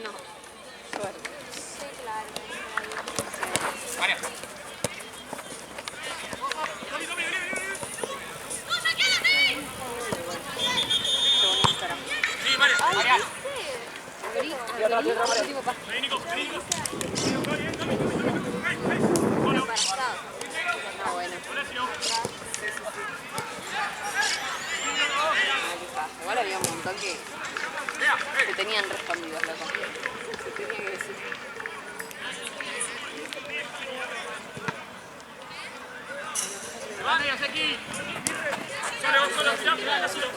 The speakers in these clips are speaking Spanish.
No. Suerte. Sí, claro. María. Sí, María. María. Embarazada. Ah, bueno. Igual había un montón que tenían respondidos, loco. Se tenía que decir. Vale, hasta aquí. Solo, mirá, solo.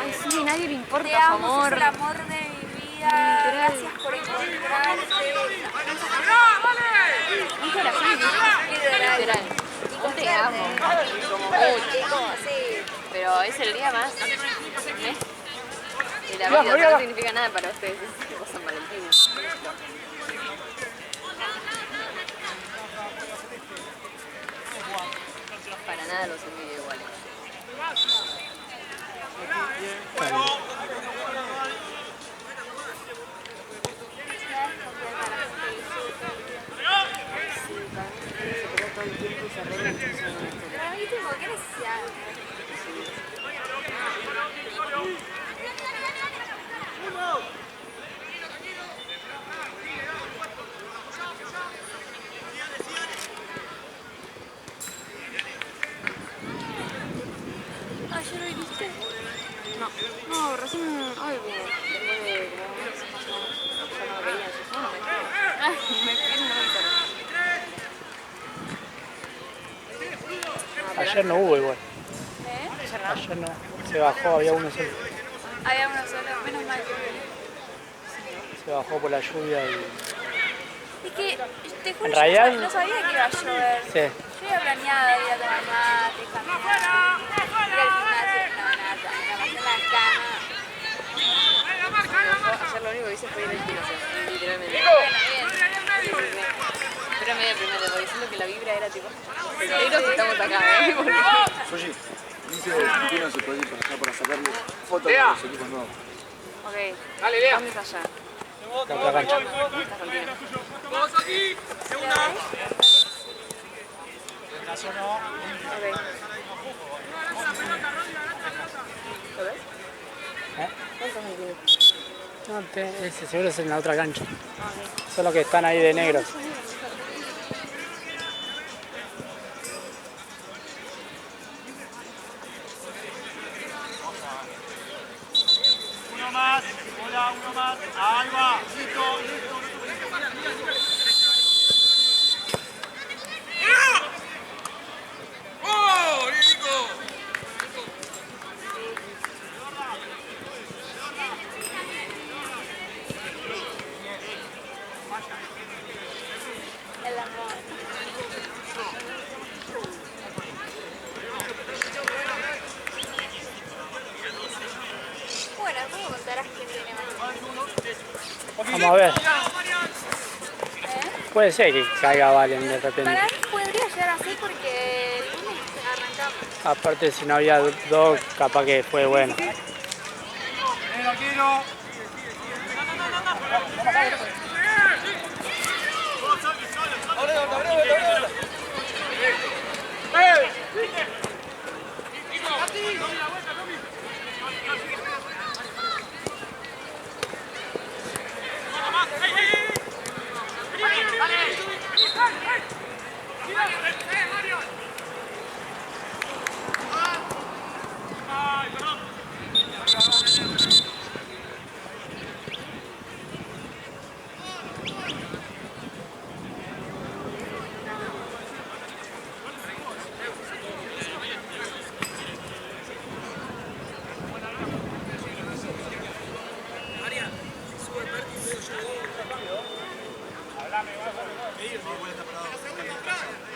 Ay, sí, a nadie le importa Te su amo, sos amor. el amor de mi vida. Gracias por encontrarte. Literal. Yo te amo. Como mucho. Sí. Pero es el día más. Y la vida no significa nada para ustedes. Es tipo San Valentín. Para nada los envidio iguales. Para mí, tipo, qué necesidad. ¿Ayer lo viniste? No. No, recién hoy vine. Después de como un mes más o menos. Ya no venía, yo no me fui. Ay, me fui en un Ayer no hubo igual. Ayer no. Ayer no. Se bajó, había uno solo. Había uno solo, menos mal que Se bajó por la lluvia y... es que, te juro, ¿En yo realidad? no sabía que iba a llover. Sí. Yo había planeado ir a tomar mate, caminar, ir al gimnasio. No, nada, me pasé en la cama. Ayer lo único que hice fue ir al gimnasio, literalmente. Bueno, bien. Pero medio primero, porque siento que la vibra era tipo... Pero si estamos acá, Porque... Oye, dice Argentina se puede ir para allá para sacarle fotos de los equipos nuevos. Ok. Dale, Lea. ¿Dónde está allá? La otra cancha. Está contigo. Vamos aquí. Segunda. Ok. ¿Lo ves? ¿Eh? ¿Cuántos me tiene? No, ese seguro es en la otra cancha. Son los que están ahí de negros. Uno más. Hola, uno más. Ahí va. Listo, listo. ¡Oh, Nico! El amor. Bueno, después me contarás quién tiene más. Vamos a ver. Puede ser que caiga Valen de repente. Para mí podría llegar así porque el lunes arrancamos. Aparte, si no había dos, capaz que fue bueno. Arquero.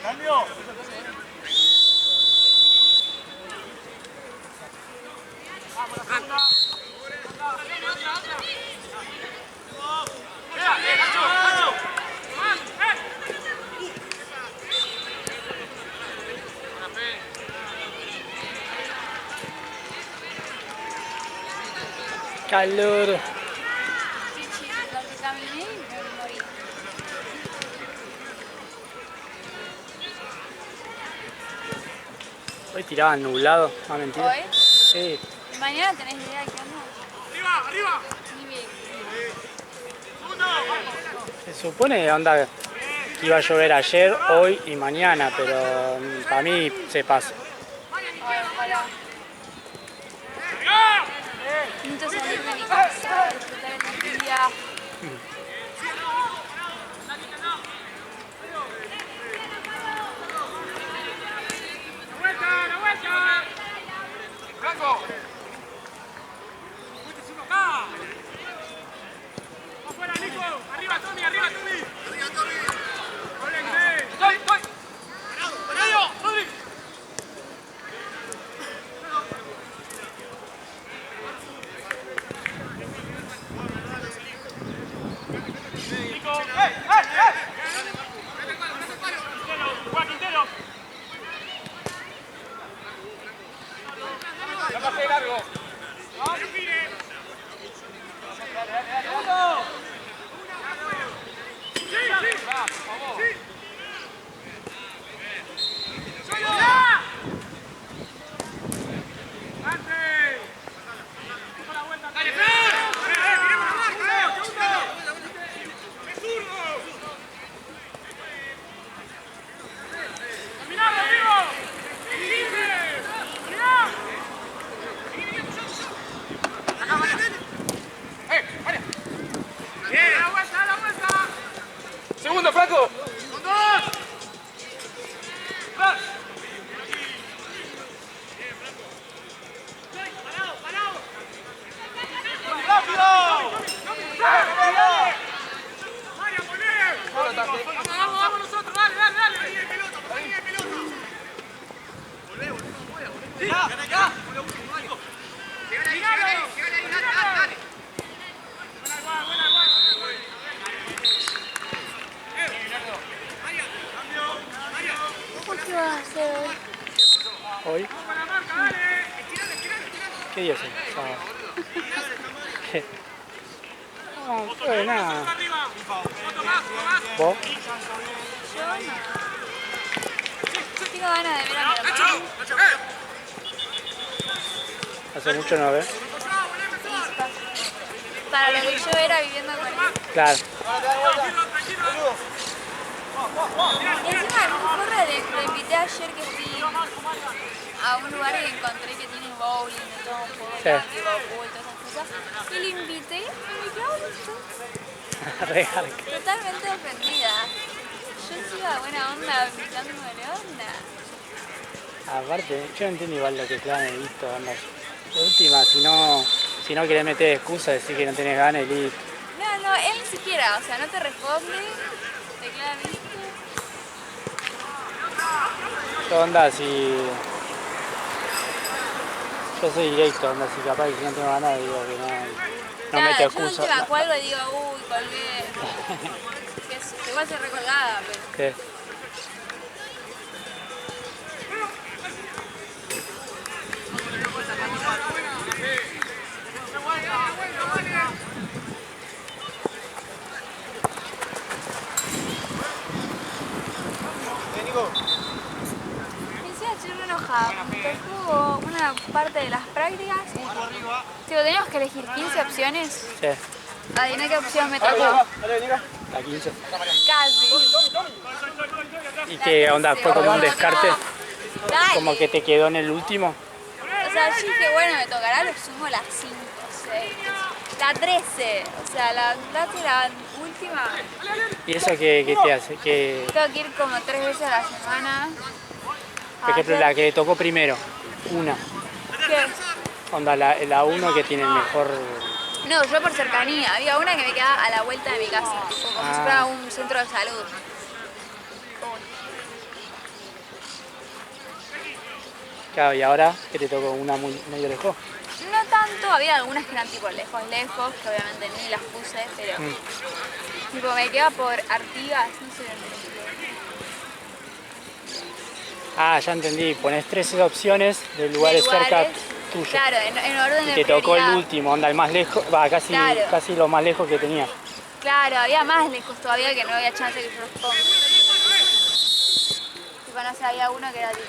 Cambio. calor. Lo que caminé y me morí. Hoy tiraban nublado, no mentira. ¿Hoy? Sí, ¿Y mañana tenés idea de qué onda? ¡Arriba, arriba! Ni bien. se supone que onda que iba a llover ayer, hoy y mañana, pero para mí se pasa. Ay, ojalá. Necesito salir de mi casa, disfrutar el día. ¡La vuelta! ¡Franco! ¡Acá! ¡Afuera, Nico! ¡Arriba, Tommy! ¡Arriba, Tommy! ¡Arriba, Tommy! ¡Estoy! ¡Medio! ¡Tommy! Nico! ¡Eh! ¡Juan Quintero! ¡La pasé largo! ¡Vamos! ¡Uno! ¡Sí, sí! ¡Vamos! ¡Sí! ¡Sola! ¡Antes! ¡Toma la vuelta! ¡Dale, Fran! ¡Miremos la marca! ¡Segundo! ¡Es zurdo! ¡Mirá, Rodrigo! ¡Mirá! ¡Acá, María! María! ¡Bien! ¡A la vuelta! ¡Segundo, Franco! ¡Con dos! ¡Vas! ¡Parado! ¡Rápido! ¡María, poné! ¡Vamos nosotros! ¡Dale! ¡Ahí el piloto! ¡Sí! ¡Ya! ¡Llegale ahí! ¡Dale! ¿Por qué vas a hacer hoy? Hoy, ¿qué día es hoy? Sábado. No, pues nada. ¿Vos? Yo no. Tengo ganas de ver a mi hermano. Hace mucho no ves. Para lo que yo era viviendo con él. Claro. Y encima el corre le invité ayer que fui a un lugar que encontré que tiene bowling, de todo un poco, Sí. de todas esas cosas. Y le invité y me quedó Real. totalmente ofendida. Yo sigo buena onda, invitándole onda. Aparte, yo no entiendo igual lo que clavan el visto, onda. De última, si no querés meter excusa, decir que no tenés ganas y listo. No, él ni siquiera, o sea, no te responde, te queda visto. Yo onda, si... Yo soy directo, onda, si capaz que si no tengo ganas, digo que no meto Yo excusa. última cuelgo y digo, uy, colgué. Que se igual se recolgada, pero... Sí. Me decía ayer re enojada, porque hubo una parte de las prácticas. Digo, teníamos que elegir 15 opciones. Sí. Adivina qué opción me tocó. La 15. Casi. ¿Y qué onda? ¿Fue como un descarte? Dale. Como que te quedó en el último. O sea, yo dije, bueno, me tocará lo sumo la 5, 6, la 13. O sea, la última. ¿Y eso qué te hace? Que, Tengo que ir como 3 veces a la semana. por ejemplo, la que le tocó primero, una. ¿Qué? Onda, la 1 que tiene el mejor... No, yo por cercanía. Había una que me quedaba a la vuelta de mi casa, tipo, como si fuera un centro de salud. Claro, y ahora que te tocó una muy medio lejos. No tanto, había algunas que eran tipo lejos, que obviamente ni las puse, pero tipo me queda por Artigas, no sé dónde. Ah, ya entendí. Pones 13 opciones de lugares cerca. tuyo. Claro, en orden de Y te tocó el prioridad. último, onda el más lejos, va, casi, Claro. casi lo más lejos que tenía. Claro, había más lejos todavía que no había chance que yo los ponga. Tipo, no sé, había uno que era tipo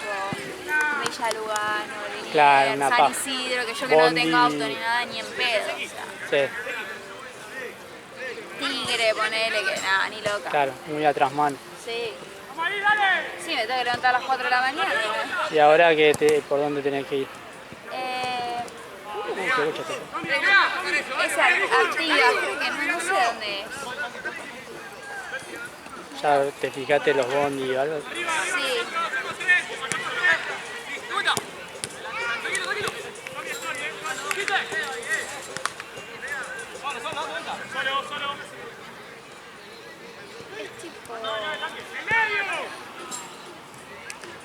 Villa Lugano, Liniers, Claro, una San paja. Isidro, que yo que no Bondi. tengo auto ni nada, ni en pedo. O sea, Sí, Tigre, ponele que nada, ni loca. claro, muy atrás mano. Sí. ¡Vamos ahí, dale! Sí, me tengo que levantar a las 4 de la mañana. ¿No? ¿Y ahora por dónde tenés que ir? Qué bocha te- Esa Artigas, creo que no sé dónde es. Ya te fijaste los bondi o algo. Sí. Solo. Es tipo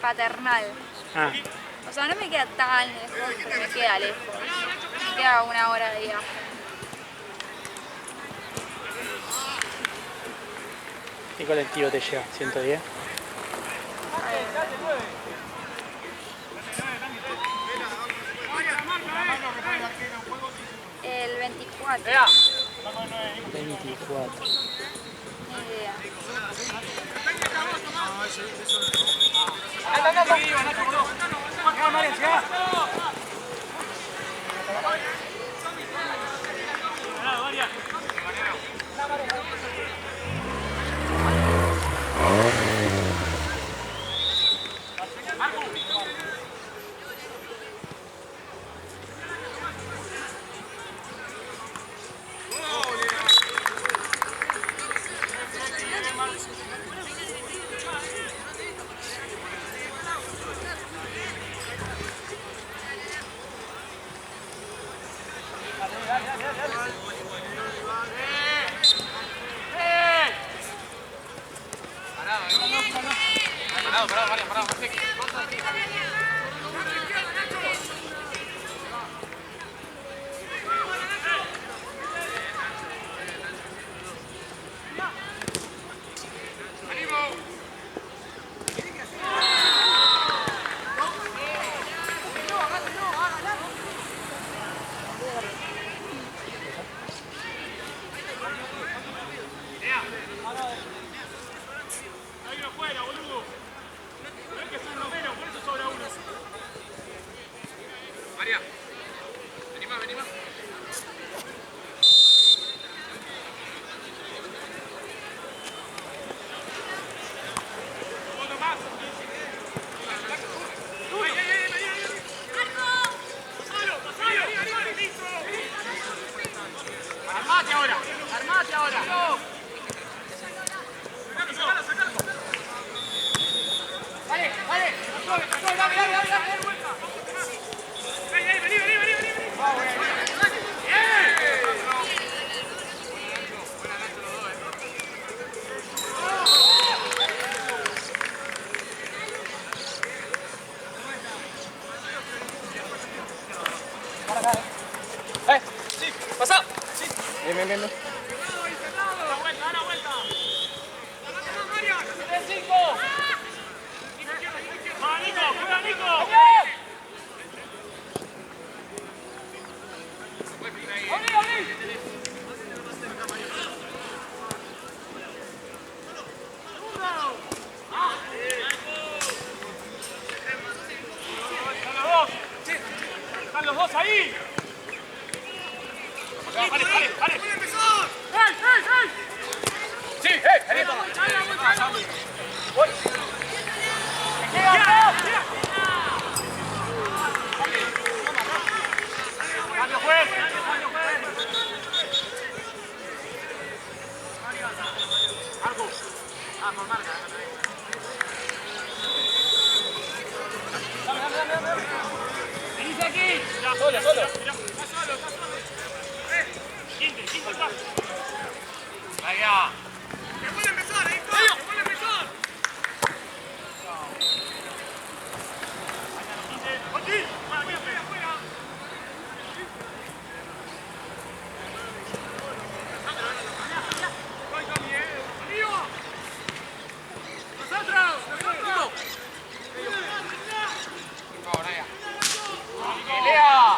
Paternal. Ah, O sea, no me queda tan lejos, pero me queda lejos. Me queda 1 hora de viaje. ¿qué colectivo te lleva? ¿110? El 24. 24. Ni idea. Ahí no juega, boludo. No es que son los menos, por eso sobra uno. María, vení más. Otro más. Solo. Listo. Armate ahora. Sacalo. Dale. Vení. Sí, pasa. Sí. Bien. Da la vuelta. ¡Tiene 5! ¡Va, Nico! ¡Juega, Nico! ¡Están los dos ahí! ¡Vale! ¡Ey! Sí, vení. ¡Cambio, juez! Marco. Vamos, marca. Dame. Venís aquí. Ya, solo. Está solo. Quinte, está. Vaya. ¡Que vuelve a empezar, ahí está! ¡Que vuelve a empezar! ¡Aquí! ¡Afuera! ¡Voy, Tommy, ¡arriba! ¡Nosotros! ¡Ahora ya! ¡Pelea!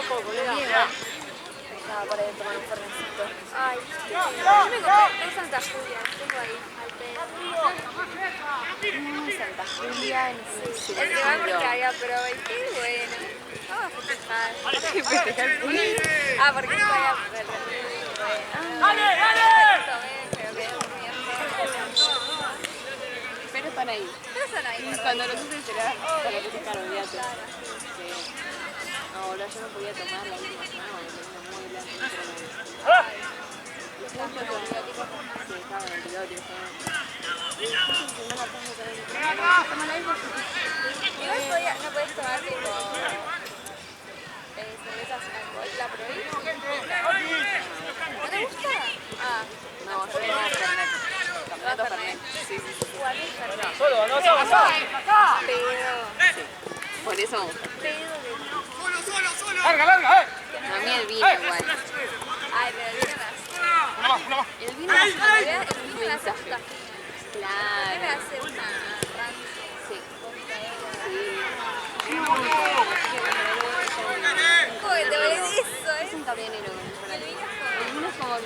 Estaba por ahí tomar un fernecito. Ay, yo me compré un Santa Julia, tengo ahí, al pedo. Santa Julia, no sé si El rival porque había Probe, qué bueno. Vamos a festejar. Ah, porque no había Probe. ¡Dale, dale! Pero quedó muy bien. pero están ahí. Pero son ahí. Cuando lo supe será para que se caro, olvídate. No, boludo, yo no podía tomar la última semana porque tenía muy blanco. Sí, estaba en antibióticos. Igual no podés tomar tipo cervezas sin alcohol, la probé. ¿No te gusta? Ah, No, yo tomaba Fernet. Campeonato Fernet. Sí. igual es Fernet. Solo, no se pasa. Pedo. Por eso me gusta. Pedo de... Larga, larga, A mí el vino igual. Ay, pero el vino me hace... Una más, una más. El vino es El vino me hace gusta. ¿Qué me claro. hace una rancia? Sí. ¿Cómo que te voy a decir eso, Es un camionero. El vino es El vino es como que...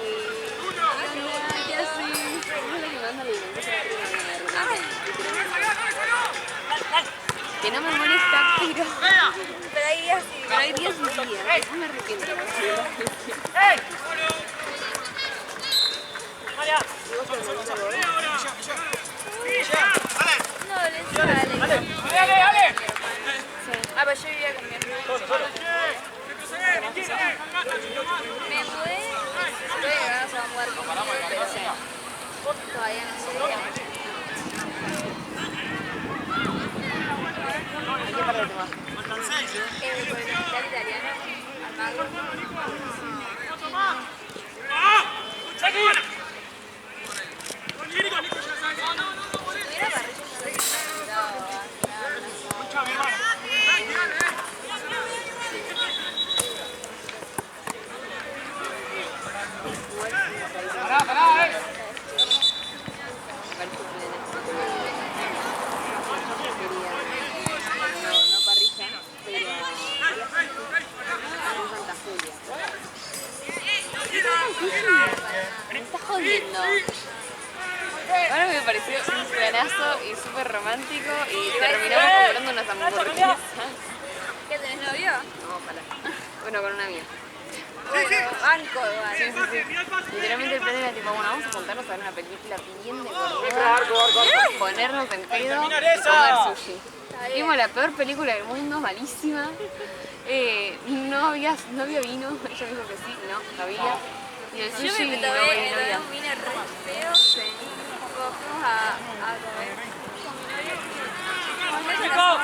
¿Qué así? Es lo que me anda libre. Que no me molesta, pero... Pero hay días sí. Pero hay días y días. Después me arrepiento. ¡Ey! María. No, le sale. Dale, dale. Ah, pues yo vivía con mi hermano. Solo, solo. Me mudé. Estoy que no se va a mudar conmigo, pero todavía no sé. ¿Qué parte te vas? Por el hospital italiano, al mago. ¡Seguir! Tuviera parrilla, yo hubiera disfrutado. Pará, No parrilla, pero en Santa Julia. Me estás jodiendo. Ahora me pareció un planazo y súper romántico y terminamos comprando unas hamburguesas. ¿Qué tenés novio? No, ojalá. Bueno, con una amiga. Bueno, banco igual. Sí. Literalmente el plan era tipo, bueno, vamos a juntarnos a ver una película bien de gorda, ponernos en pedo y comer sushi. Vimos la peor película del mundo, malísima. No había vino, ella dijo que sí, no había. Y el Yo sushi me no tomé había. un vino re feo. Fuimos a comer con mi novio.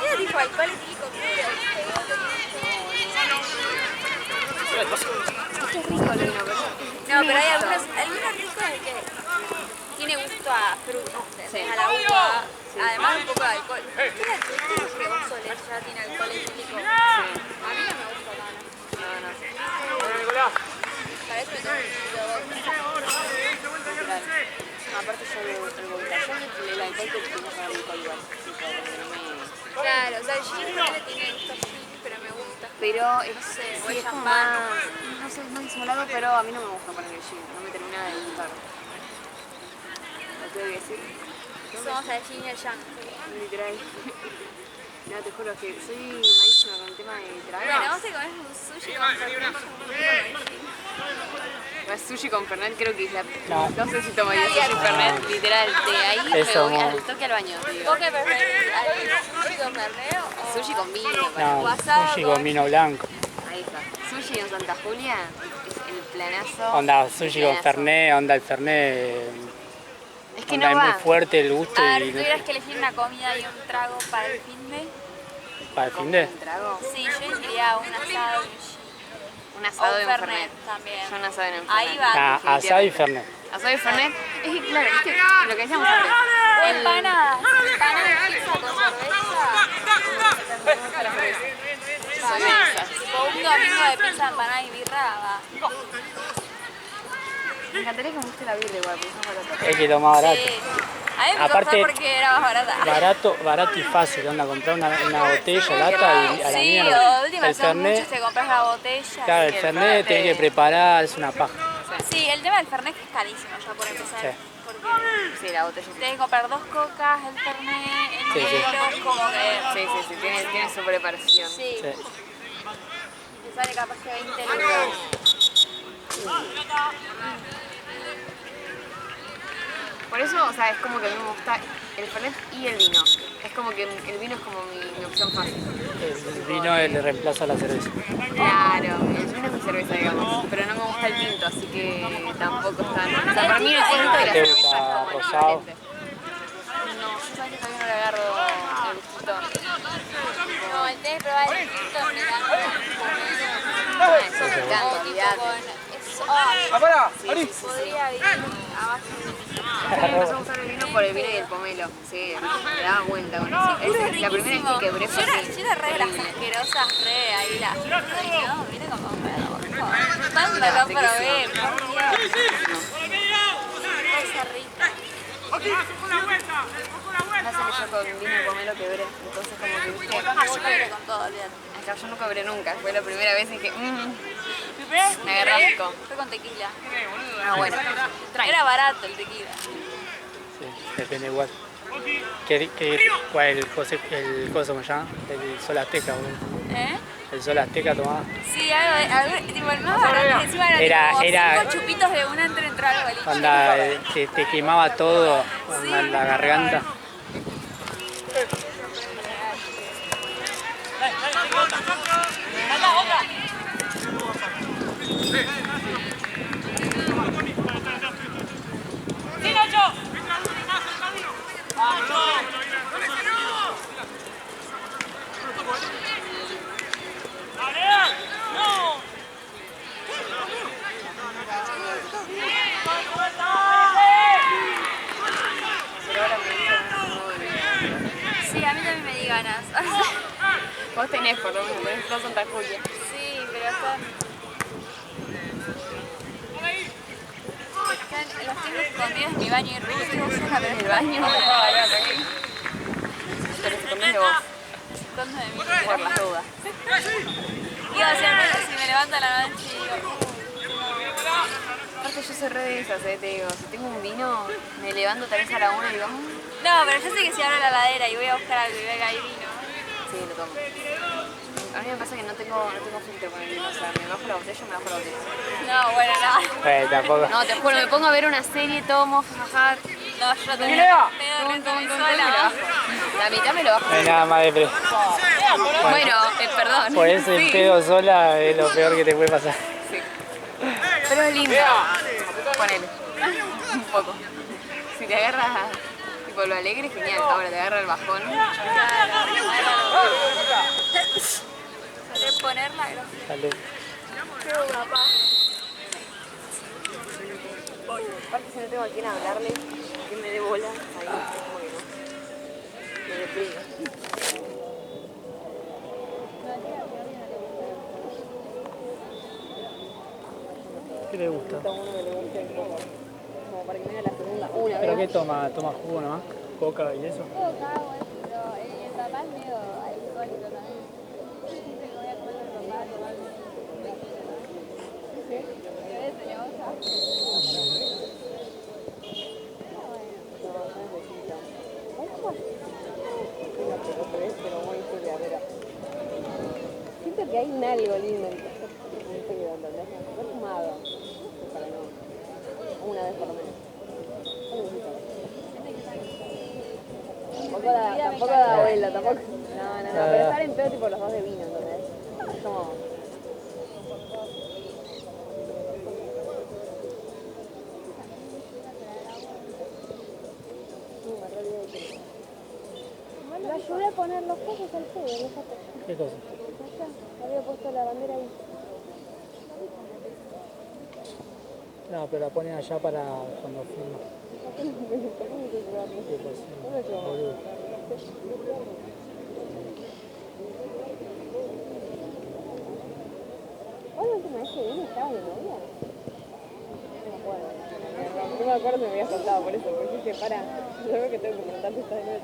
Era tipo alcohol etílico puro. Qué rico el vino, pero... No, pero hay algunos ricos de que tiene gusto a fruta, Sí. a la uva, además un poco de alcohol. ¿Qué es que vos solés ya tiene alcohol etílico? A mí no me gusta tanto. No. Para eso me tomo un poquito de vodka. Literal. Aparte yo el vodka, yo el alcohol que tengo que alcohol igual. Claro, o sea, el gin no le tiene gusto a gin, pero me gusta. Pero es, sé, sí, voy es como champán. más, no sé, es más disimulado, pero a mí no me gusta poner el gin, no me termina de gustar. Lo tengo que decir. Somos el gin y el yang. Literal. No, te juro que soy malísima con el tema de trago. Bueno, vamos a comer un sushi con fernet. Sushi con Fernet creo que es la... No. No sé si tomaría sushi con Fernet, literal, de ahí Eso, me voy no. al toque al baño. Digo. ¿Vos qué preferís? ¿Sushi con fernet o Sushi con vino, No, Guasado sushi con vino blanco. ahí está. Sushi en Santa Julia es el planazo. Onda sushi con planazo. Fernet, onda el Fernet. Es que Onda no es muy va. fuerte el gusto A ver, y si tuvieras que elegir una comida y un trago para el fin de... para el ¿Con fin de. un trago? Sí, yo diría un asado y un gin. Un O asado un y un fernet Fernet. también. Yo un asado y un Ahí Fernet. va. Ah, asado y Fernet. Asado y Fernet. Es que claro, viste lo que decíamos antes. O empanadas. Empanadas de pizza con cerveza. Son esas. Tipo un domingo de pizza, empanada y birra, va. Me encantaría que me guste la birra igual, porque es más barata. Es que lo más barato. Sí. A mí me Aparte, costó porque era más barata. Barato y fácil, onda, comprar una botella, lata y a la Sí, mierda. o de última El son muchos, Fernet, te compras la botella. claro, Sí. el Fernet tenés que preparar, es una paja. Sí, el tema del Fernet es carísimo ya por empezar. Sí. Porque Sí, la botella. tenés que comprar 2 cocas, el Fernet, el Sí, sí. hielo, es como que... Sí, tiene su preparación. Sí, Sí. te sale capaz que 20 euros. Por eso, o sea, es como que a mí me gusta el Fernet y el vino. Es como que el vino es como mi opción fácil. El vino le reemplaza a la cerveza. Claro, el vino es mi cerveza, digamos. Pero no me gusta el tinto, así que tampoco está... O sea, para mí el tinto y la ¿Te cerveza gusta es como rosado? equivalente. No, yo sabes que todavía no le agarro el gustito. No, el té de probar el tinto me da Eso me encanta, olvidate. ¡Apara! podría vivir abajo. A mí me empezó a gustar el vino por el vino y el pomelo. Sí, me daba vuelta con eso. Es la primera vez que quebré fue así. Yo era re de las asquerosas, re ahí las... No, mira cómo me da loco. ¿Cuándo lo probé? Por Dios. Esa rica. Pasa que yo con vino y pomelo quebré. Entonces como que viste... Yo quebré con todo, olvídate. Acá yo no quebré nunca. Fue la primera vez y dije... Mi primera vez que Me agarré quebré asco. fue con tequila. Ah, bueno. Era barato el tequila. Sí, depende igual. ¿Cuál el coso me llama? El Sol Azteca, boludo. ¿Eh? El Sol Azteca tomaba. Sí, algo tipo, el más barato, encima eran Era- tipo 5 chupitos de una entró al boliche. Onda, te quemaba todo, onda, la garganta. Sí, a mí también me di ganas. Vos tenés por lo menos, tenés todo Santa Julia. Sí, pero están... Los tengo escondidos en mi baño y ruido. Estoy sola, pero En el baño. Pero se comes de vos, escondo de mí. por las dudas. Digo, si me levanto a la noche y digo... Aparte yo soy re de esas, te digo. Si tengo un vino, me levanto tal vez a la 1 y digo... No, pero yo sé que si abro la heladera y voy a buscar algo y veo que hay vino... Sí, lo tomo. A mí me pasa que no tengo filtro con el vino. O sea, me bajo la botella, me bajo la botella. No, bueno, no. Tampoco. No, te juro, me pongo a ver una serie, tomo, jajaja. No, yo también pedo resto de sola. La mitad me lo bajo. No hay nada más de Bueno, perdón. Por eso el Sí. pedo sola es lo peor que te puede pasar. Sí. Pero es lindo. Ponele. Un poco. Si te agarras tipo lo alegre, genial. Ahora te agarra el bajón. Solé ponerla, gracias. Dale. Aparte si no tengo a quién hablarle, que me dé bola, ahí es como que no. Me deprime. ¿Qué le gusta? Uno que le guste un poco. Como para que me haga la segunda una ¿Pero vez. qué toma? ¿Toma jugo nomás? ¿Coca y eso? Coca, pero el papá es medio alcohólico también. Siempre que voy a comer con papá, Siento que hay un algo lindo en este video, ¿entendés? No he fumado, para no. Una vez por lo menos. Tampoco da vuelta, tampoco. No, pero estar en pedo tipo los dos de vino, ¿entendés? Es como. Lo ayudé a poner los cosas al fuego, no sé. ¿Qué cosa? Había puesto la bandera ahí. No, pero la ponen allá para cuando filma. ¿Qué cosa? Boludo. ¿Vos la última vez que vine estaba de novia? No me acuerdo. No me acuerdo si me había saltado por eso, porque dije, para, yo veo que tengo que preguntarte esta de nuevo.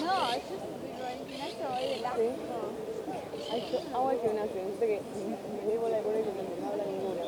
No, yo al gimnasio voy de largo. Ay, yo amo el gimnasio, necesito que me dé bola de cuero y que no habla ninguna.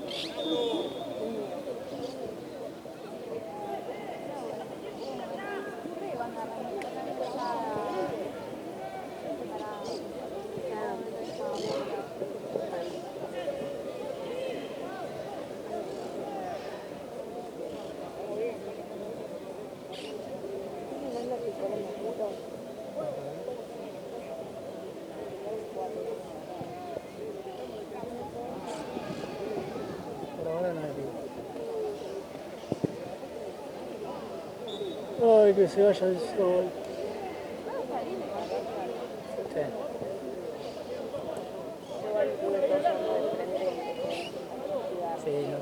Por ahora no es vivo. Ay, que se vaya el sol. Sí. Sí, no.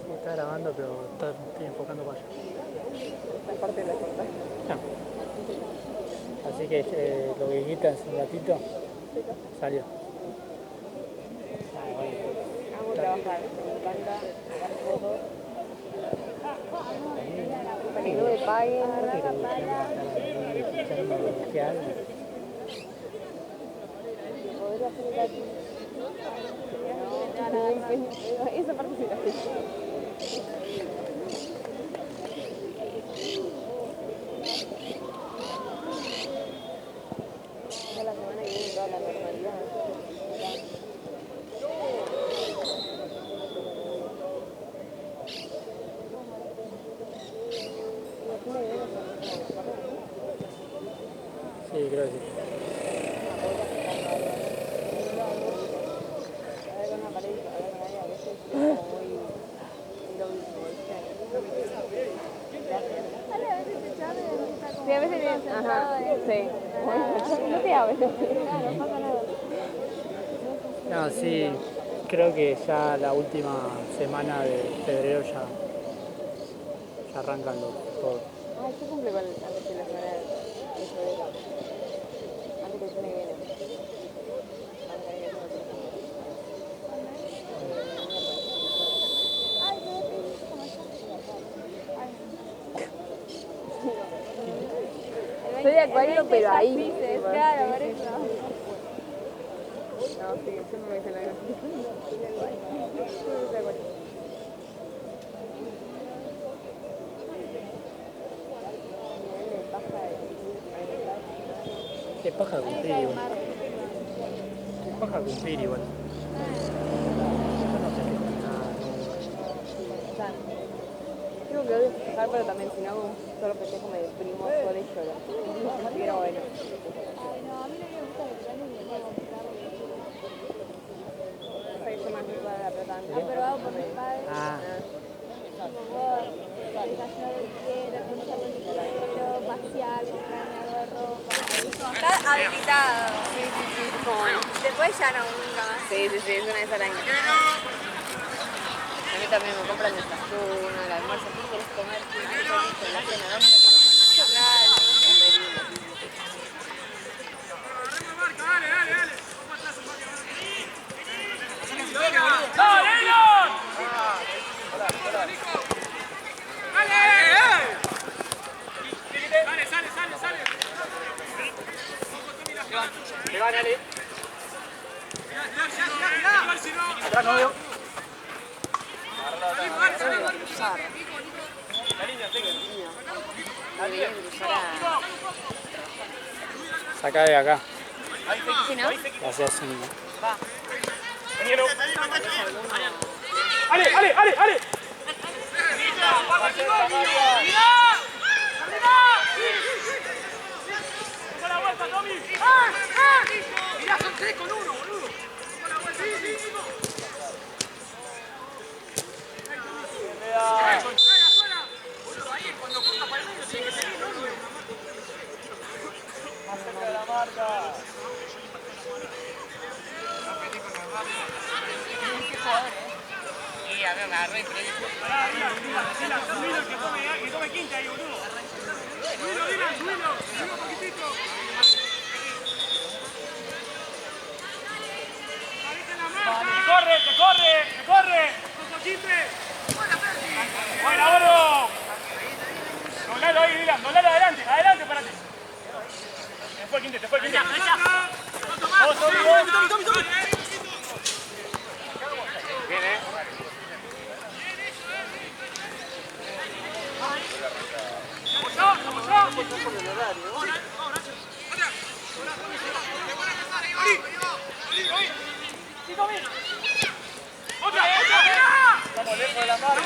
Sí, está grabando, pero estoy enfocando para allá. Esta parte de la cortás. No. Así que lo que quitas un ratito salió. Amo trabajar, me encanta sacar fotos. Para que no me paguen. Podría hacer gratis. Esa parte sí la hice. Ya la semana que viene toda la normalidad. Sí, creo que sí. Sí, a veces bien. Ajá, sí. No te hables. No pasa nada. No, sí, creo que ya la última semana de febrero ya arrancan todo. Ay, yo cumple con antes de la semana de febrero. Antes que el semana que viene. Soy de Acuario, pero ahí. Claro, por eso. No, sí, siempre me dicen la misma. Soy de Acuario. Qué paja cumplir igual. Qué paja cumplir igual. Yo no festejo nada nunca. Tengo que odio festejar, pero también si no hago un solo festejo me deprimo sola y lloro. Pero bueno. Ay, no, a mí no me gusta el plan y me voy a complicar. Soy yo más mi padre, pero también. Aprobado por mis padres. Ah, Como vos, desayunar lo que quiero, conocer lo que quiero, pasear, comprarme algo de ropa. Está habilitado. Sí, sí, sí. Como... Después ya no, nunca más. Sí, sí, sí, es una vez al año. A mí también me compran desayuno, el almuerzo. ¿Qué querés comer? ¿Qué querés la cena? ¿Dónde le pones mucho? Claro. Es re lindo. Que gane, Ale. Atrás, novio. saca de acá. Sí, ¿no? Hacia así. Ale, Ale, Ale, Ale. Toma la vuelta, Tommy. Mirá, son 3 con 1, boludo. Toma la vuelta. Subilo, que tome quinta ahí, boludo. Subilo, Dylan, subilo poquitito. ¡Que corre! ¡Buena, Oro! Doblalo ahí, Dylan, doblalo adelante, párate. Te fue el quinte. Vos, Tomi. Bien, Estamos lejos de la marca.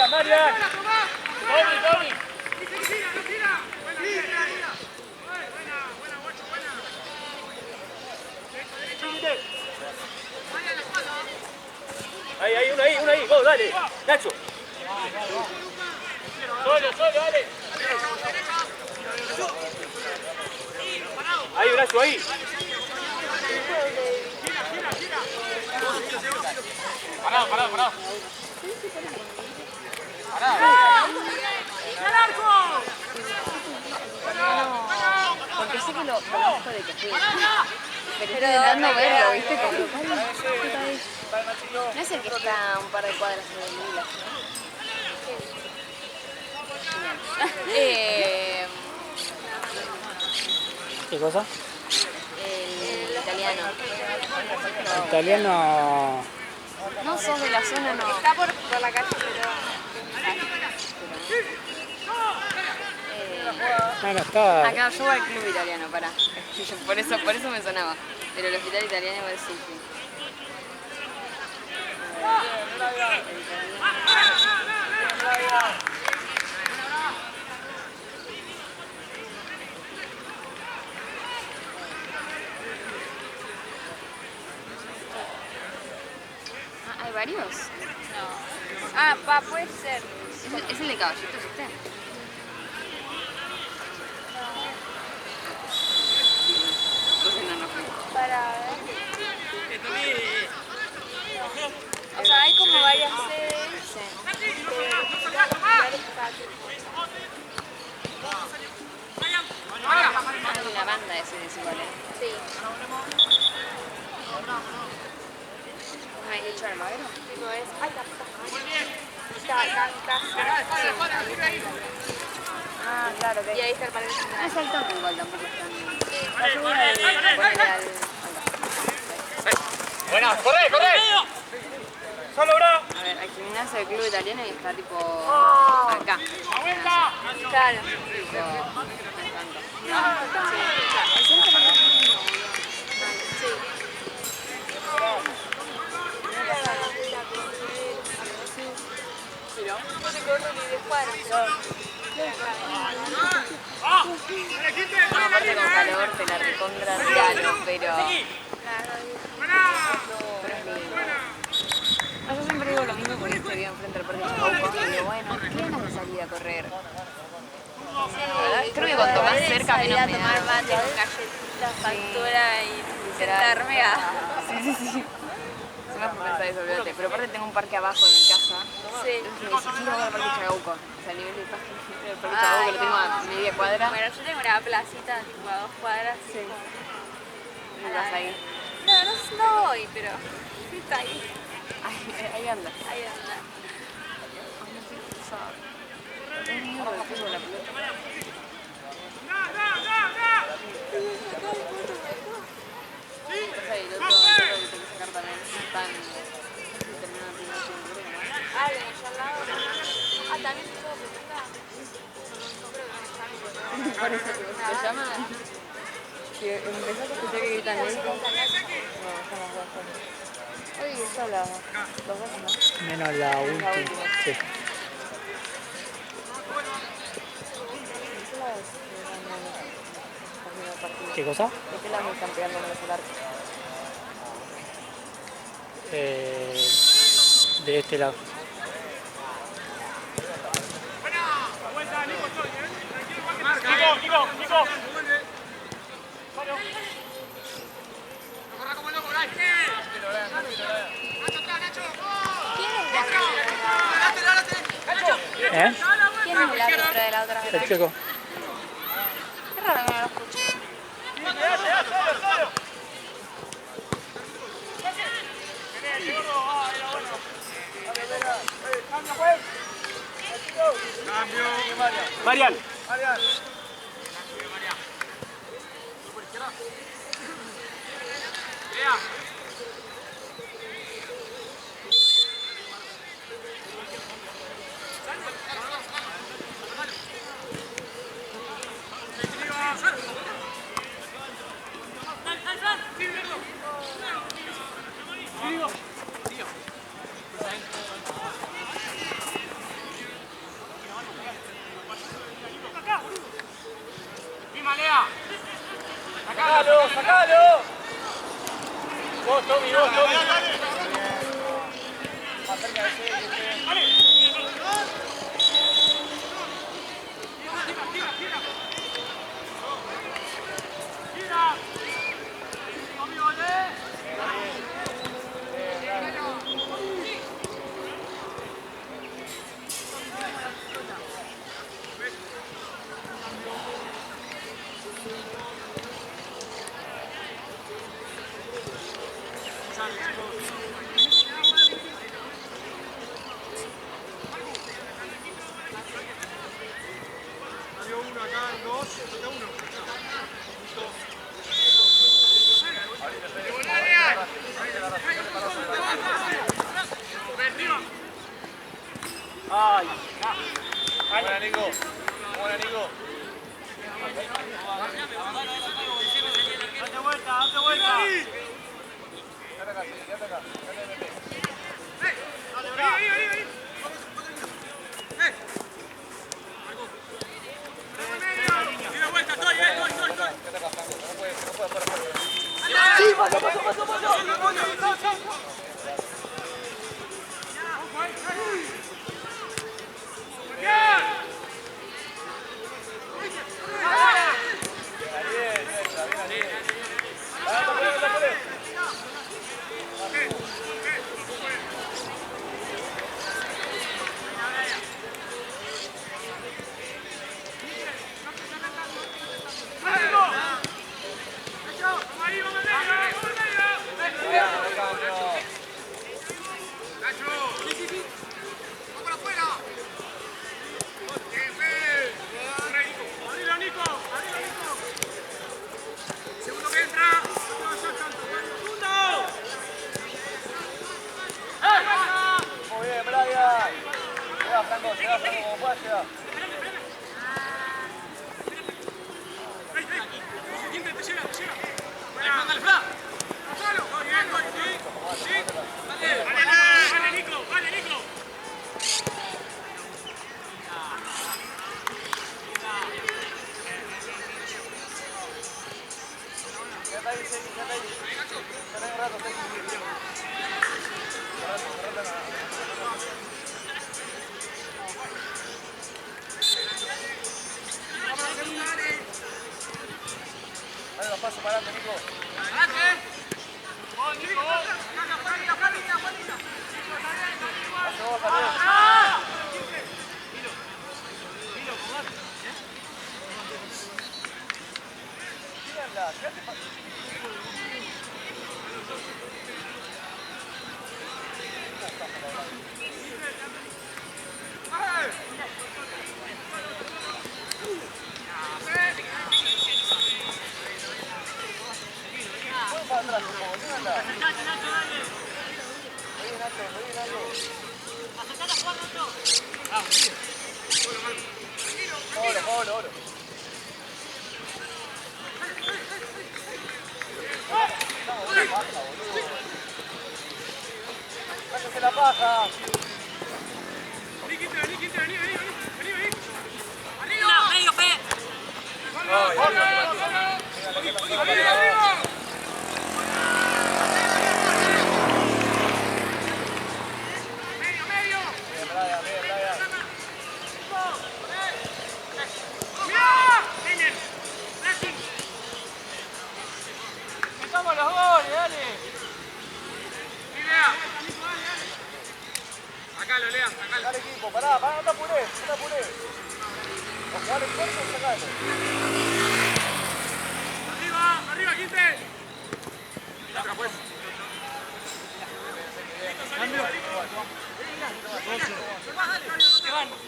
Marian. Tomi. Uno ahí, vos, dale. Nacho. Solo, dale. Ahí, Nacho, ahí. Parado. Parado. Porque sé que lo conozco de que pero estoy intentando verlo, ¿viste? No es el que está a un par de cuadras de Lila. ¿Qué cosa? El italiano. El italiano... No sos de la zona, no. Está por la calle, pero... no está... Acá yo voy al club italiano, pará. Por eso me sonaba. Pero el hospital italiano igual sí. ¿Hay varios? No. Puede ser. ¿Es el de caballitos usted? No fui. Para ver. O sea, hay como varias sedes. La banda ese desigual, Sí. ¿No hay hecho Almagro? Digo, es... Ay, la puta madre. Está acá en casa. Ah, claro, Y ahí está el pared. no es el toque igual, tampoco es tan... Buena, corre. Solo, bro. A ver, al gimnasio del club italiano y está tipo acá. Aguanta. Claro. Tipo, No te corro ni de cuadras. no, aparte con calor te la recontra regalo, pero es lindo. Yo siempre digo lo mismo porque estoy enfrente del parque de Chacabuco y digo, bueno, ¿qué ganas de salir a correr? Creo que cuanto más cerca menos a me tomar da. mate con galletitas, factura y sentarme a... Sí. Se me hace pensar eso, olvídate. Pero aparte tengo un parque abajo en mi casa. Sí. Entonces me dice, sí, voy al parque Chacabuco. O sea, a nivel del parque Chacabuco lo tengo a media cuadra. Bueno, yo tengo una placita tipo a 2 cuadras. Sí. Y vas ahí. No voy, pero está ahí. Ahí anda. Ahí anda. Es mierda el fútbol, la pelota. El otro que tengo que sacar también están terminando el primer tiempo. Ah, de allá al lado. Ah, también te puedo preguntar. Por eso te llaman. Que empezás a escuchar que gritan eso. No, estamos abajo. Hoy está los dos, ¿no? Menos la última. Sí. ¿Qué cosa? ¿De qué lado están pegando los arcos? De este lado. Nico. ¿Quién es el árbitro de la otra vez? El Checo. Qué raro que no lo escuché. Marian. ¡Sacalo, sacalo! Vos, Tommy, vos, Tommy. Ay, buena Nico, buena Nico. Date vuelta, date vuelta. Quédate acá, quédate acá, Dale los pasos para adelante, Nico. ¡Cállate la paja! No, medio fe. ¡Metamos los goles, dale! Acá lo lean, acá. Dale equipo, pará, no te apurés, no te apurés.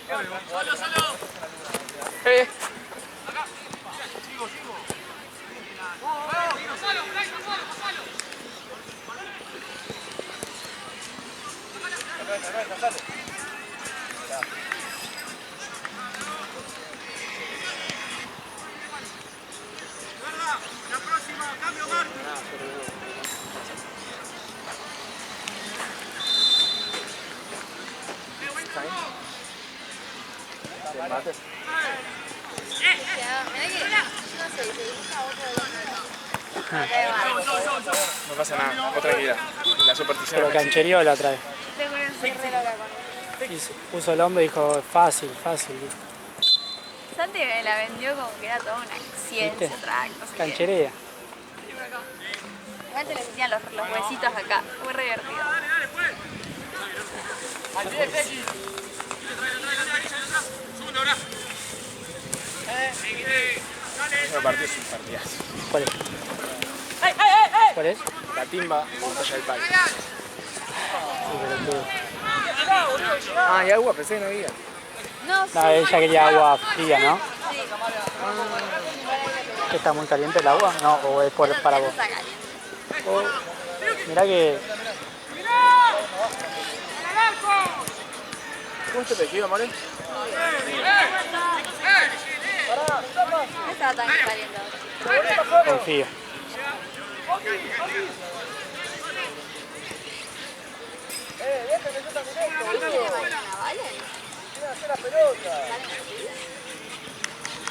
La próxima, cambio, Marco. No pasa nada, otra tranquilidad. La superstición. Pero canchereó la otra vez. Estoy re loca con Y puso el hombro y dijo, fácil, fácil. Santi me la vendió como que era toda una ciencia, ¿Viste? track, no sé qué. Cancherea. Igual te le metían los huesitos acá, muy re divertido. Ese partido es un partidazo. ¿Cuál es? ¿Cuál es? La timba, Montaña del País. Ah, y agua, pensé que no había. No, sí. No, ella quería agua fría, ¿no? Sí. ¿Que está muy caliente el agua? No, o es para vos. Está caliente. Mirá que ¿Cómo te tejido, More? No estaba tan caliente ahora. confío.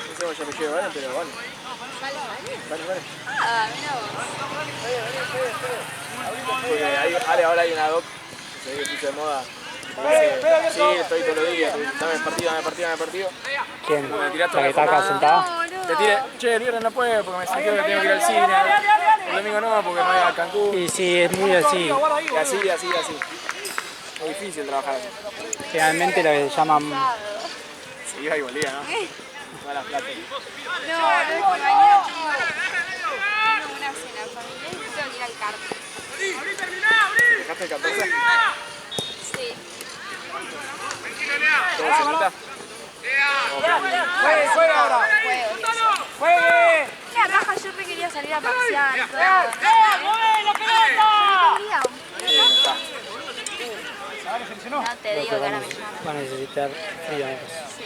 No sé, ya me llevo, ¿vale? Pero vale. Vale. Ah, mira vos. Porque ahí, ahora hay una doc que se ve que puso de moda. Sí, estoy todos los días. Dame partido. ¿Quién? Me ¿La tiraste que está acá sentada? No, boludo. Te tire, che, el viernes no puedo porque me saqué que tengo que ir al cine. El domingo no, porque me voy a Cancún. Y sí, es muy así. Y así. Es difícil trabajar así. Generalmente lo que llaman... Se iba y volvía, ¿no? Todas las plata. No, mañana tengo una cena familiar y tengo que ir al cartel. ¿Dejaste el 14? Sí. ¿Todo cenita? Juegue ahora. Juegue. Mira, baja, yo me quería salir a pasear y todo. ¡Mueve la pelota! No te digo que ahora me llama. Va a necesitar frío, me parece. Sí.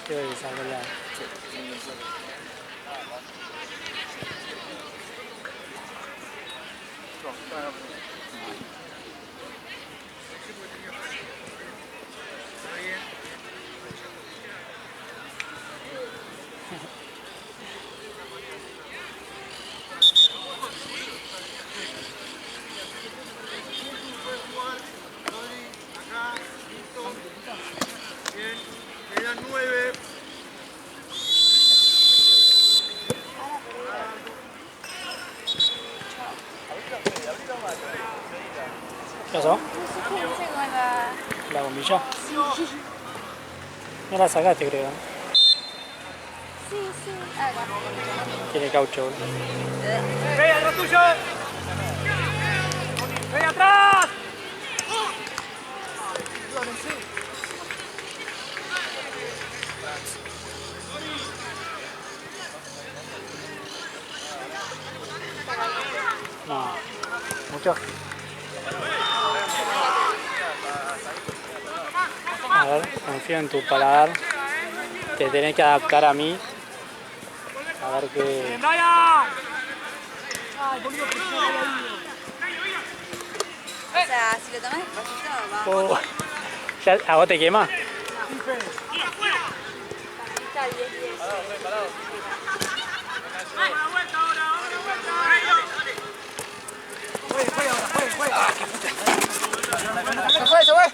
Creo que sale la... Quedan 9. ¿Qué pasó? No sé qué hice con la... ¿La bombilla? No la sacaste, creo. ¿No? Sí. Ah, bueno. Tiene caucho, boludo. ¡Ve atrás tuyo! ¡Ve atrás! No. ¿Mucho? A ver, confío en tu paladar. Te tenés que adaptar a mí. A ver qué... ¡Brian! O sea, si lo tomás despacito, vamos. Oh. ¿Ya, ¿a vos te quema? Está 10-10. ¡Se fue!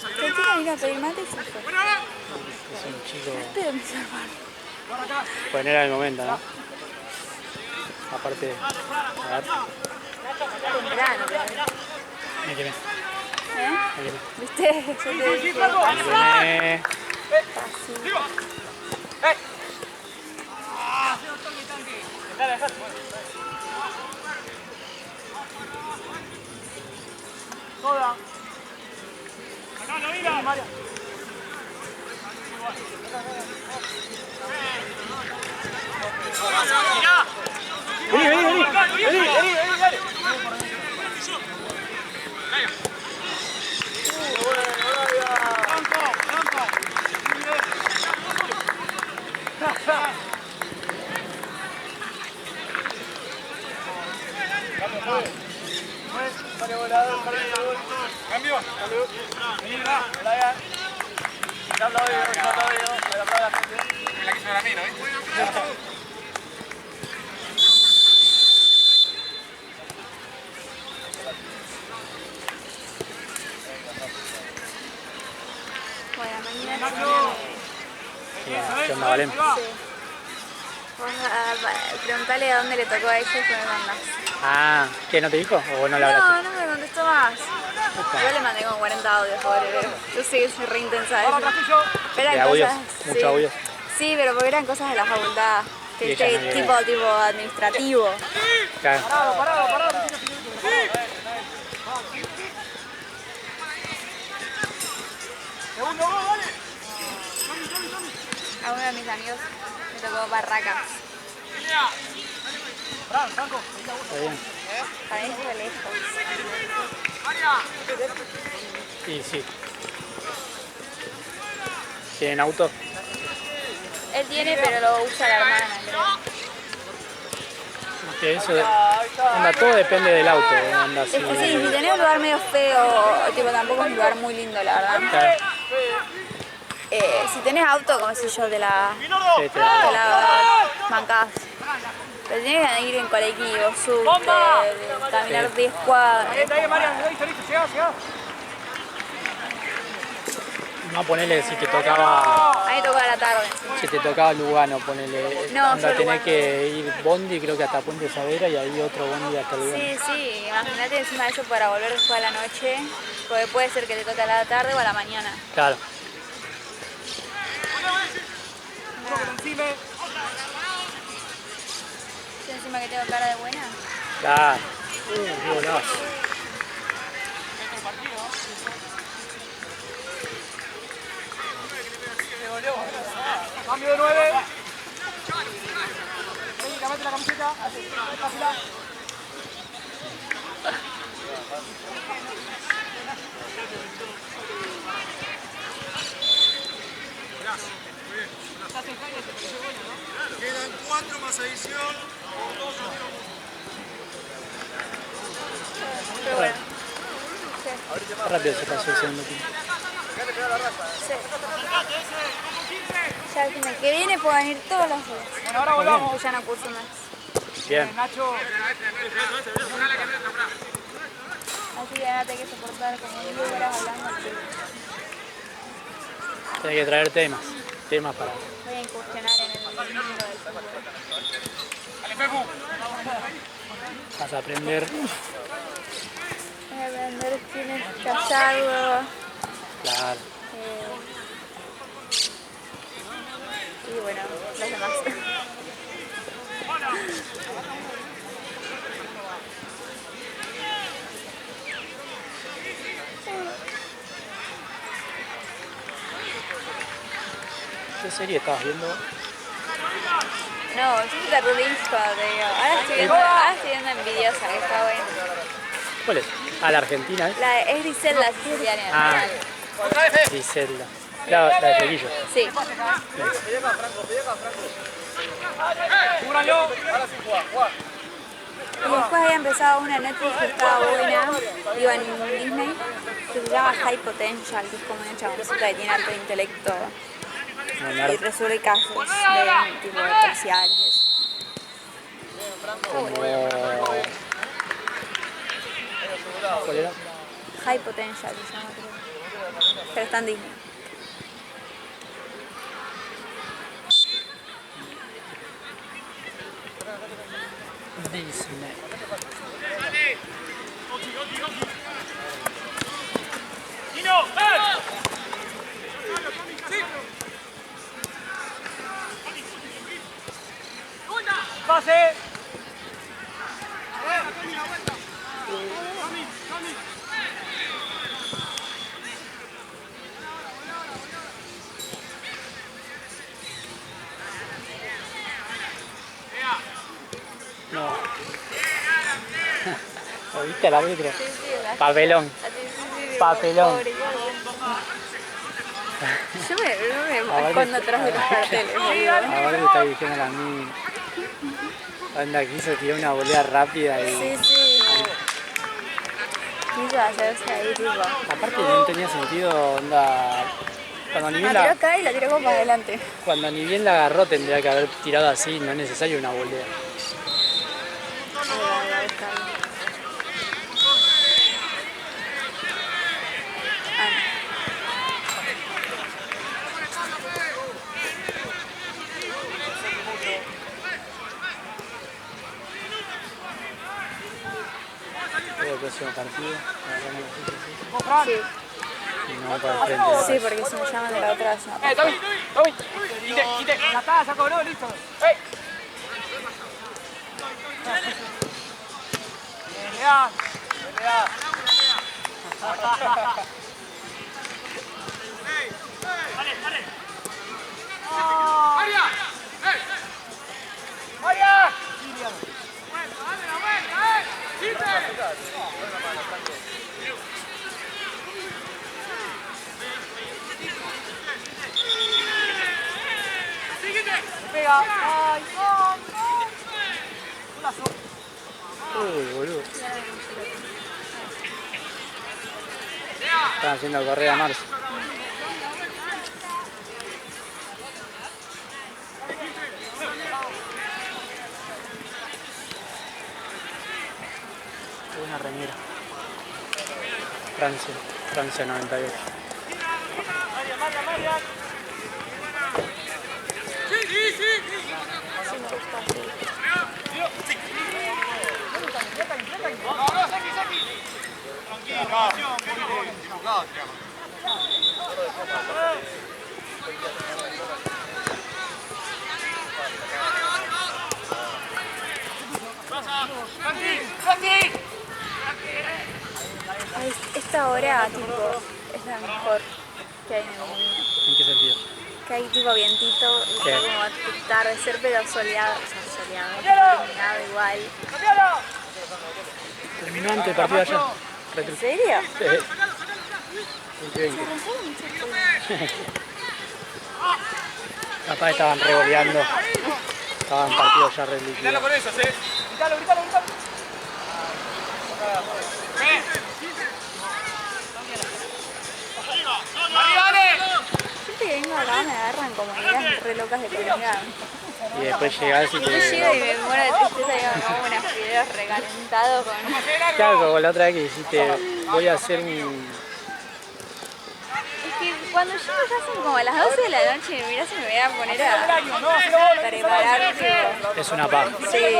El chico vino a pedir mate y se fue. Es un chico... Pero mis hermanos. Pues no era el momento, ¿no? Aparte, a ver, Temprano, pero... ahí tenés. Ahí tenés. ¿Viste? Yo te dije. Ahí tenés. Fácil. Toda. Acá, no mira. María. Vení. Dale. Cambio. Vení, va. Ya lo veo. La quiso ver a mí, ¿no? Bueno, mañana ¿Qué onda, Valen? sí. Vos preguntale a dónde le tocó a ella y me mandás. Ah, ¿qué? ¿No te dijo? ¿O no le hablaste? No me contestó más. Yo le mandé como 40 audios, pobre, pero yo sé que soy re intensa. Eran ¿De audios? cosas, ¿Mucho sí. audios? Sí, pero porque eran cosas de la facultad. Y Que ella no tipo administrativo. Claro. Parado. Segundo gol, dale. A uno de mis amigos me tocó Barracas. Franco. Está bien. Para mí fue lejos. Y sí. ¿Tienen auto? Él tiene, pero lo usa la hermana, creo. Que eso, onda, todo depende del auto. Onda, Es que sí, si tenés un lugar medio feo, tipo tampoco es un lugar muy lindo, la verdad. Claro. Si tenés auto, como si yo, te la Sí, te da. bancás. Pero tenés que ir en colectivo, subte, caminar 10 cuadras. Ahí, Marian, listo, llegá. No, ponele si te tocaba. A mí tocó a la tarde. Si te tocaba Lugano, ponele. No, onda, yo tenés Lugano. que ir bondi, creo que hasta Puente Savera y ahí otro bondi hasta Lugano. Sí, imagínate encima de eso para volver después a la noche, porque puede ser que te toque a la tarde o a la mañana. Claro. ¿Sí, encima que tengo cara de buena? Claro. Qué golazo. Cambio de 9. Mete la camiseta. Quedan 4 más adición. Rápido se pasó el segundo tiempo. Sí. Ya el que viene pueden ir todos los días. Bueno, ahora volvamos. Ya no curso más. Bien. Nacho. Así que nada, hay que soportar como 10 horas hablando. Tenés que traer temas. Temas para. Voy a incursionar en el mundo del fútbol. Dale, Pepu. Vas a aprender. Voy a aprender quién es Gallardo. Claro. Y bueno, los demás. ¿Qué serie estabas viendo? No, yo soy terrorista, te digo. Ahora estoy viendo Envidiosa, que está bueno. ¿Cuál es? Ah, la Argentina, ¿eh? Es Griselda siciliana. Ah, Griselda. La de Flequillo. Sí. Cúbralo. Ahora sí juega. Y después había empezado una en Netflix que estaba buena, digo en Disney, que se llama High Potential, que es como una chaboncita que tiene alto intelecto y resuelve casos de tipo policiales y eso. ¿Cuál era? High Potential se llama, creo. Pero está en Disney. Disney. Nino, ven. Pase. No. ¿Lo viste al árbitro? Sí, la- Papelón. sí, Papelón. pobre, yo me Ahora- escondo atrás de los carteles, boludo. Ahora le está diciendo a mí. Anda, quiso tirar una volea rápida y. Sí. Quiso hacerse ahí, tipo. Aparte no tenía sentido, onda. Cuando ni bien La tiró la, acá y la tiró como para adelante. cuando ni bien la agarró tendría que haber tirado así, no es necesario una volea. El próximo partido, Sí, y no va para el frente. sí, porque si me llaman de la otra es una Tommy, Tommy. Quite. Ya está, ya cobró, listo. ¡Ey! Pelea. Dale. ¡María! ¡María! Pega. Ay. Uy, boludo. Están haciendo correa a Mars. Una remera. Francia 98. María. Ay, esta hora, tipo, es la mejor que hay en el mundo. ¿En qué sentido? Que hay tipo vientito y ¿Qué? está como atardecer pero soleado, o sea, soleado, iluminado igual. Terminó antes el partido ayer. ¿En serio? 20. Capaz estaban revoleando. Estaban partidos ya re líquidos. Quítalo con eso, Gritalo. Siempre que vengo acá me agarran como ideas re locas de comida. Y después llegás y Yo llego y te... me muero de tristeza y hago como unos fideos recalentados con... Claro, como la otra vez que dijiste, voy a hacer un... Es que cuando llego ya son como las 12 de la noche y mirá si me voy a poner a preparar, tipo... Es una paja. Sí.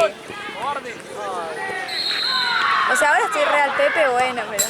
O sea, ahora estoy re al Pepe, bueno, pero...